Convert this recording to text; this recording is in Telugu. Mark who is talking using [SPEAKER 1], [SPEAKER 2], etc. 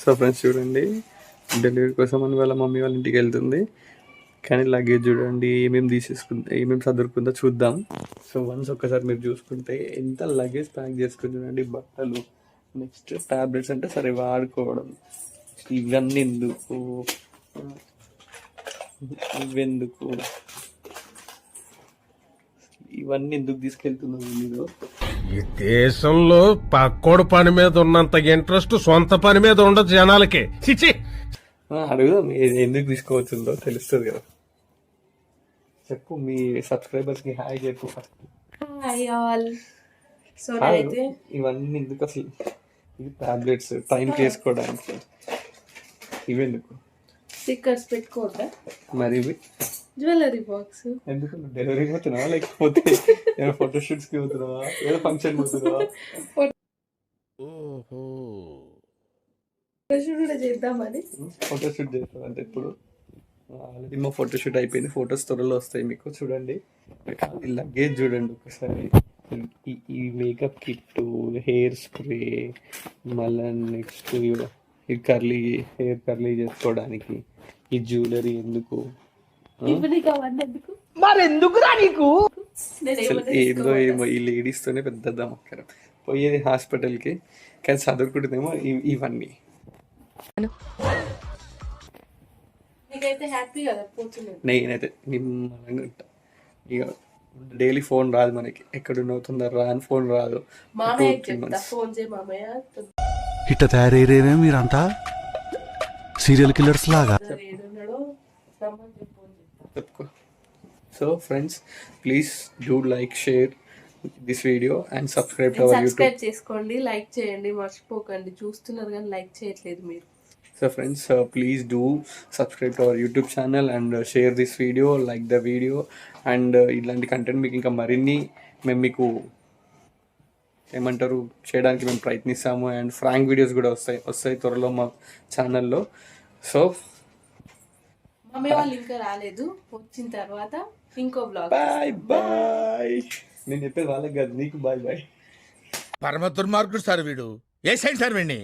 [SPEAKER 1] సో ఫ్రెండ్స్ చూడండి, డెలివరీ కోసం అని వాళ్ళ మమ్మీ వాళ్ళ ఇంటికి వెళ్తుంది. కానీ లగేజ్ చూడండి ఏమేమి సదురుకుందో చూద్దాం. సో వన్స్ ఒక్కసారి మీరు చూసుకుంటే ఎంత లగేజ్ ప్యాక్ చేసుకుని చూడండి. బట్టలు, నెక్స్ట్ టాబ్లెట్స్ అంటే సరే వాడుకోవడం, ఇవన్నీ ఎందుకు, ఇవెందుకు, ఇవన్నీ ఎందుకు తీసుకెళ్తున్నావు మీరు?
[SPEAKER 2] ఈ దేశంలో పక్కోడు పని మీద ఉన్నంత ఇంట్రెస్ట్ సొంత పని మీద ఉండదు జనాలకి. చిచి
[SPEAKER 1] అడుగుదాం ఎందుకు తీసుకోవచ్చుందో తెలుస్తుంది కదా. చెప్పు, మీ సబ్స్క్రైబర్స్ కి హాయ్ చెప్పు ఫస్ట్.
[SPEAKER 3] Hi all. సో అయితే
[SPEAKER 1] ఇవన్నీ ఎందుకు అసలు? ఇది టాబ్లెట్స్ టైంకి వేసుకోవడానికి, ఇవెందుకు?
[SPEAKER 3] స్టిక్కర్స్ పెట్టుకోవద్దా?
[SPEAKER 1] మరి ఇవి
[SPEAKER 3] జ్యువెలరీ బాక్స్
[SPEAKER 1] ఎందుకు? డెలివరీ పోతున్నావా, లేకపోతే ఏదో ఫోటోషూట్స్ కి పోతున్నావా, ఏదో ఫంక్షన్ పోతున్నావా?
[SPEAKER 3] ఫోటోషూట్ కూడా చేద్దామని.
[SPEAKER 1] ఫోటోషూట్ చేస్తాం అంటే ఇప్పుడు ఆల్రెడీ మా ఫోటోషూట్ అయిపోయింది. ఫొటోస్ త్వరలో వస్తాయి మీకు. చూడండి ఈ లగేజ్ చూడండి ఒకసారి. ఈ మేకప్ కిట్, హెయిర్ స్ప్రే, మళ్ళీ నెక్స్ట్ ఈ హెయిర్ కర్లీ చేసుకోవడానికి ఈ జ్యువెలరీ ఎందుకు?
[SPEAKER 3] మరెందుకురా నీకు?
[SPEAKER 1] ఏదో ఏమో ఈ లేడీస్ తోనే పెద్ద దమ్మకరం. పోయేది హాస్పిటల్కి, కానీ చదువుకుంటుందేమో ఇవన్నీ. నేనైతే నిమ్మలంగా ఉంటా. ఇక డైలీ ఫోన్ రాదు మనకి, ఎక్కడున్నావు తొందర అని ఫోన్ రాదు.
[SPEAKER 4] ఇట్ట తయారయ్యేవే మీరంతా సీరియల్ కిల్లర్స్ లాగా.
[SPEAKER 1] చెప్పుకో. So friends, please do like, share this video and subscribe to our YouTube.
[SPEAKER 3] Subscribe చేసుకోండి, లైక్ చేయండి, మర్చిపోకండి. చూస్తున్నారు కానీ లైక్ చేయట్లేదు మీరు.
[SPEAKER 1] So friends, please do subscribe to our YouTube channel and share this video, like the video, and ఇలాంటి కంటెంట్ మీకు ఇంకా మరిన్ని మేము మీకు ఏమంటారు చేయడానికి మేము ప్రయత్నిస్తాము. అండ్ ఫ్రాంక్ వీడియోస్ కూడా వస్తాయి త్వరలో మా ఛానల్లో. సో
[SPEAKER 3] మమ్మీ వాళ్ళు ఇంకా రాలేదు, వచ్చిన తర్వాత ఇంకో బ్లాగ్.
[SPEAKER 1] Bye bye. నేను చెప్పేది వాళ్ళకి కాదు, నీకు బాయ్ బాయ్.
[SPEAKER 2] పరమ దుర్మార్గుడు సార్ వీడు. ఏ సైడ్ సార్ వీడిని